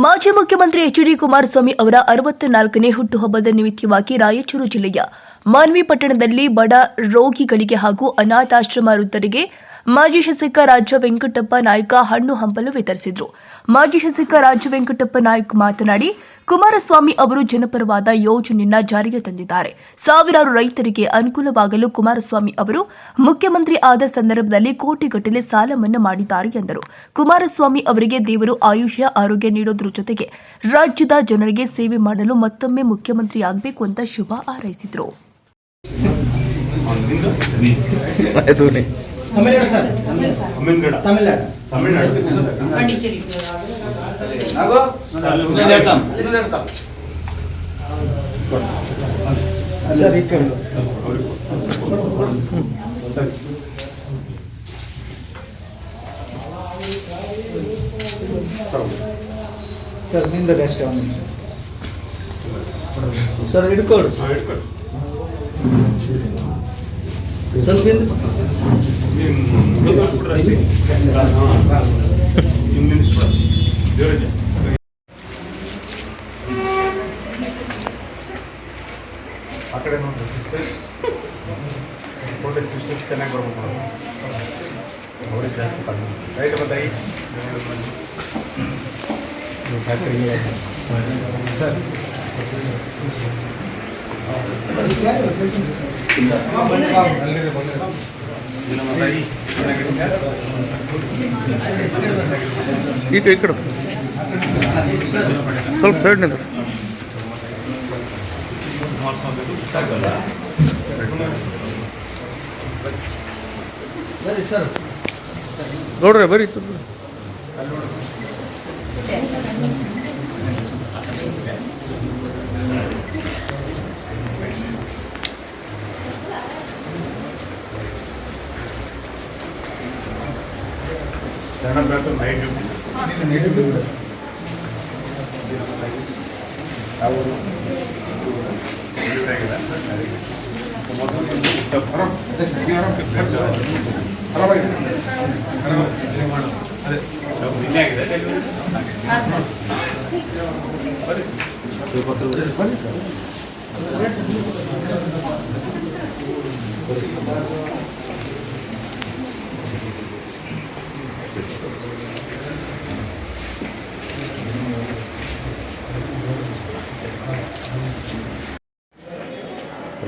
ಮಾಜಿ ಮುಖ್ಯಮಂತ್ರಿ ಎಚ್.ಡಿ. ಕುಮಾರಸ್ವಾಮಿ ಅವರ 64ನೇ ಹುಟ್ಟುಹಬ್ಬದ ನಿಮಿತ್ತವಾಗಿ ರಾಯಚೂರು ಜಿಲ್ಲೆಯ ಮಾನ್ವಿ ಪಟ್ಟಣದಲ್ಲಿ ಬಡ ರೋಗಿಗಳಿಗೆ ಹಾಗೂ ಅನಾಥಾಶ್ರಮ ವೃದ್ಧರಿಗೆ ಮಾಜಿ ಶಾಸಕ ರಾಜ ವೆಂಕಟಪ್ಪ ನಾಯ್ಕ ಹಣ್ಣು ಹಂಪಲು ವಿತರಿಸಿದರು. ಮಾಜಿ ಶಾಸಕ ರಾಜ ವೆಂಕಟಪ್ಪ ನಾಯ್ಕ ಮಾತನಾಡಿ, ಕುಮಾರಸ್ವಾಮಿ ಅವರು ಜನಪರವಾದ ಯೋಜನೆಯನ್ನ ಜಾರಿಗೆ ತಂದಿದ್ದಾರೆ. ಸಾವಿರಾರು ರೈತರಿಗೆ ಅನುಕೂಲವಾಗಲು ಕುಮಾರಸ್ವಾಮಿ ಅವರು ಮುಖ್ಯಮಂತ್ರಿ ಆದ ಸಂದರ್ಭದಲ್ಲಿ ಕೋಟಿಗಟ್ಟಲೆ ಸಾಲ ಮನ್ನಾ ಮಾಡಿದ್ದಾರೆ ಎಂದರು. ಕುಮಾರಸ್ವಾಮಿ ಅವರಿಗೆ ದೇವರು ಆಯುಷ್ಯ ಆರೋಗ್ಯ ನೀಡೋದ್ರ ಜೊತೆಗೆ ರಾಜ್ಯದ ಜನರಿಗೆ ಸೇವೆ ಮಾಡಲು ಮತ್ತೊಮ್ಮೆ ಮುಖ್ಯಮಂತ್ರಿ ಆಗಬೇಕು ಅಂತ ಶುಭ ಹಾರೈಸಿದರು. ಸರ್ ನಿಂದ ಅಷ್ಟೇ ಒಂದು ನಿಮಿಷ ಸರ್ ಹಿಡ್ಕೊಡು ಸ್ವಲ್ಪ ಆ ಕಡೆ ನೋಡಿ ಸಿಸ್ಟರ್ಸ್ ಫೋಟೋ ಸಿಸ್ಟರ್ಸ್ ಚೆನ್ನಾಗಿ ಬರ್ಬೋದು ಅವ್ರಿಗೆ ಜಾಸ್ತಿ ಕಡಿಮೆ ರೈಟ್ ಬತ್ತಾಯಿ ಸರ್ ಈ ಕಡೆ ಸ್ವಲ್ಪ ಸೈಡ್ ನಿಂತ ನೋಡ್ರಿ ಬರೀ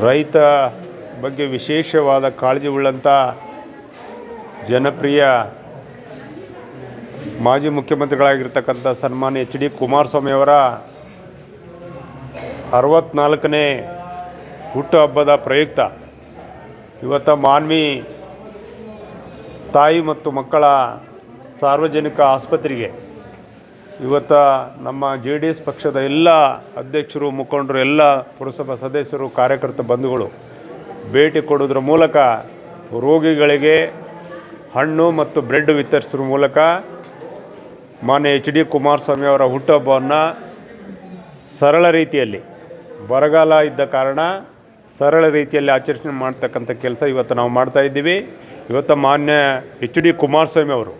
ರೈತ ಬಗ್ಗೆ ವಿಶೇಷವಾದ ಕಾಳಜಿ ಉಳ್ಳಂಥ ಜನಪ್ರಿಯ ಮಾಜಿ ಮುಖ್ಯಮಂತ್ರಿಗಳಾಗಿರ್ತಕ್ಕಂಥ ಸನ್ಮಾನ್ಯ ಎಚ್.ಡಿ. ಕುಮಾರಸ್ವಾಮಿ ಅವರ 64ನೇ ಹುಟ್ಟುಹಬ್ಬದ ಪ್ರಯುಕ್ತ ಇವತ್ತು ಮಾನ್ವಿ ತಾಯಿ ಮತ್ತು ಮಕ್ಕಳ ಸಾರ್ವಜನಿಕ ಆಸ್ಪತ್ರೆಗೆ ಇವತ್ತು ನಮ್ಮ JDS ಪಕ್ಷದ ಎಲ್ಲ ಅಧ್ಯಕ್ಷರು, ಮುಖಂಡರು, ಎಲ್ಲ ಪುರಸಭಾ ಸದಸ್ಯರು, ಕಾರ್ಯಕರ್ತ ಬಂಧುಗಳು ಭೇಟಿ ಕೊಡೋದ್ರ ಮೂಲಕ ರೋಗಿಗಳಿಗೆ ಹಣ್ಣು ಮತ್ತು ಬ್ರೆಡ್ ವಿತರಿಸೋದ್ರ ಮೂಲಕ ಮಾನ್ಯ ಎಚ್.ಡಿ. ಕುಮಾರಸ್ವಾಮಿ ಅವರ ಹುಟ್ಟುಹಬ್ಬವನ್ನು ಸರಳ ರೀತಿಯಲ್ಲಿ, ಬರಗಾಲ ಇದ್ದ ಕಾರಣ ಸರಳ ರೀತಿಯಲ್ಲಿ ಆಚರಣೆ ಮಾಡ್ತಕ್ಕಂಥ ಕೆಲಸ ಇವತ್ತು ನಾವು ಮಾಡ್ತಾಯಿದ್ದೀವಿ. ಇವತ್ತು ಮಾನ್ಯ ಎಚ್.ಡಿ. ಕುಮಾರಸ್ವಾಮಿ ಅವರು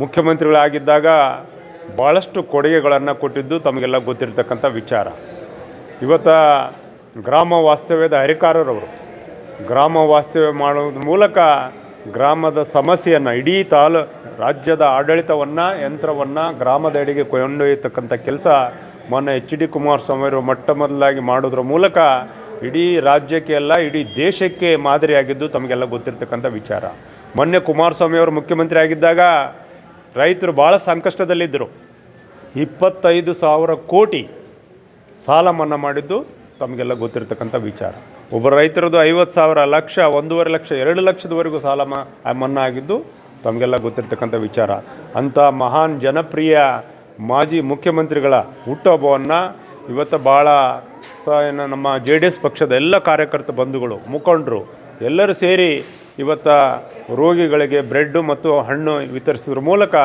ಮುಖ್ಯಮಂತ್ರಿಗಳಾಗಿದ್ದಾಗ ಭಾಳಷ್ಟು ಕೊಡುಗೆಗಳನ್ನು ಕೊಟ್ಟಿದ್ದು ತಮಗೆಲ್ಲ ಗೊತ್ತಿರತಕ್ಕಂಥ ವಿಚಾರ. ಇವತ್ತು ಗ್ರಾಮ ವಾಸ್ತವ್ಯದ ಹರಿಕಾರರವರು ಗ್ರಾಮ ವಾಸ್ತವ್ಯ ಮಾಡೋದ್ರ ಮೂಲಕ ಗ್ರಾಮದ ಸಮಸ್ಯೆಯನ್ನು, ಇಡೀ ರಾಜ್ಯದ ಆಡಳಿತವನ್ನು, ಯಂತ್ರವನ್ನು ಗ್ರಾಮದೆಡೆಗೆ ಕೊಂಡೊಯ್ಯತಕ್ಕಂಥ ಕೆಲಸ ಮೊನ್ನೆ ಎಚ್.ಡಿ. ಕುಮಾರಸ್ವಾಮಿ ಅವರು ಮೊಟ್ಟ ಮೊದಲಾಗಿ ಮಾಡೋದ್ರ ಮೂಲಕ ಇಡೀ ರಾಜ್ಯಕ್ಕೆ ಅಲ್ಲ, ಇಡೀ ದೇಶಕ್ಕೆ ಮಾದರಿಯಾಗಿದ್ದು ತಮಗೆಲ್ಲ ಗೊತ್ತಿರತಕ್ಕಂಥ ವಿಚಾರ. ಮೊನ್ನೆ ಕುಮಾರಸ್ವಾಮಿ ಅವರು ಮುಖ್ಯಮಂತ್ರಿ ಆಗಿದ್ದಾಗ ರೈತರು ಭಾಳ ಸಂಕಷ್ಟದಲ್ಲಿದ್ದರು. 25,000 ಕೋಟಿ ಸಾಲ ಮನ್ನಾ ಮಾಡಿದ್ದು ತಮಗೆಲ್ಲ ಗೊತ್ತಿರತಕ್ಕಂಥ ವಿಚಾರ. ಒಬ್ಬ ರೈತರದ್ದು 50,000, ಲಕ್ಷ, 1.5 ಲಕ್ಷ, 2 ಲಕ್ಷದವರೆಗೂ ಸಾಲ ಮನ್ನಾ ಆಗಿದ್ದು ತಮಗೆಲ್ಲ ಗೊತ್ತಿರತಕ್ಕಂಥ ವಿಚಾರ. ಅಂಥ ಮಹಾನ್ ಜನಪ್ರಿಯ ಮಾಜಿ ಮುಖ್ಯಮಂತ್ರಿಗಳ ಹುಟ್ಟುಹಬ್ಬವನ್ನು ಇವತ್ತು ಭಾಳ ನಮ್ಮ JDS ಪಕ್ಷದ ಎಲ್ಲ ಕಾರ್ಯಕರ್ತ ಬಂಧುಗಳು, ಮುಖಂಡರು ಎಲ್ಲರೂ ಸೇರಿ ಇವತ್ತು ರೋಗಿಗಳಿಗೆ ಬ್ರೆಡ್ಡು ಮತ್ತು ಹಣ್ಣು ವಿತರಿಸೋದ್ರ ಮೂಲಕ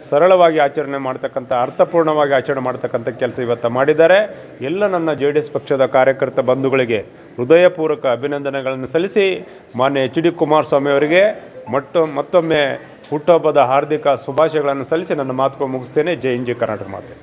ಸರಳವಾಗಿ ಆಚರಣೆ ಮಾಡ್ತಕ್ಕಂಥ, ಅರ್ಥಪೂರ್ಣವಾಗಿ ಆಚರಣೆ ಮಾಡ್ತಕ್ಕಂಥ ಕೆಲಸ ಇವತ್ತು ಮಾಡಿದ್ದಾರೆ. ಎಲ್ಲ ನನ್ನ JDS ಪಕ್ಷದ ಕಾರ್ಯಕರ್ತ ಬಂಧುಗಳಿಗೆ ಹೃದಯಪೂರ್ವಕ ಅಭಿನಂದನೆಗಳನ್ನು ಸಲ್ಲಿಸಿ ಮಾನ್ಯ ಎಚ್.ಡಿ. ಕುಮಾರಸ್ವಾಮಿ ಅವರಿಗೆ ಮತ್ತೊಮ್ಮೆ ಹುಟ್ಟುಹಬ್ಬದ ಹಾರ್ದಿಕ ಶುಭಾಶಯಗಳನ್ನು ಸಲ್ಲಿಸಿ ನನ್ನ ಮಾತುಗಳನ್ನು ಮುಗಿಸ್ತೇನೆ. ಜೈ ಹಿಂದ್, ಜೈ ಕರ್ನಾಟಕ ಮಾತೆ.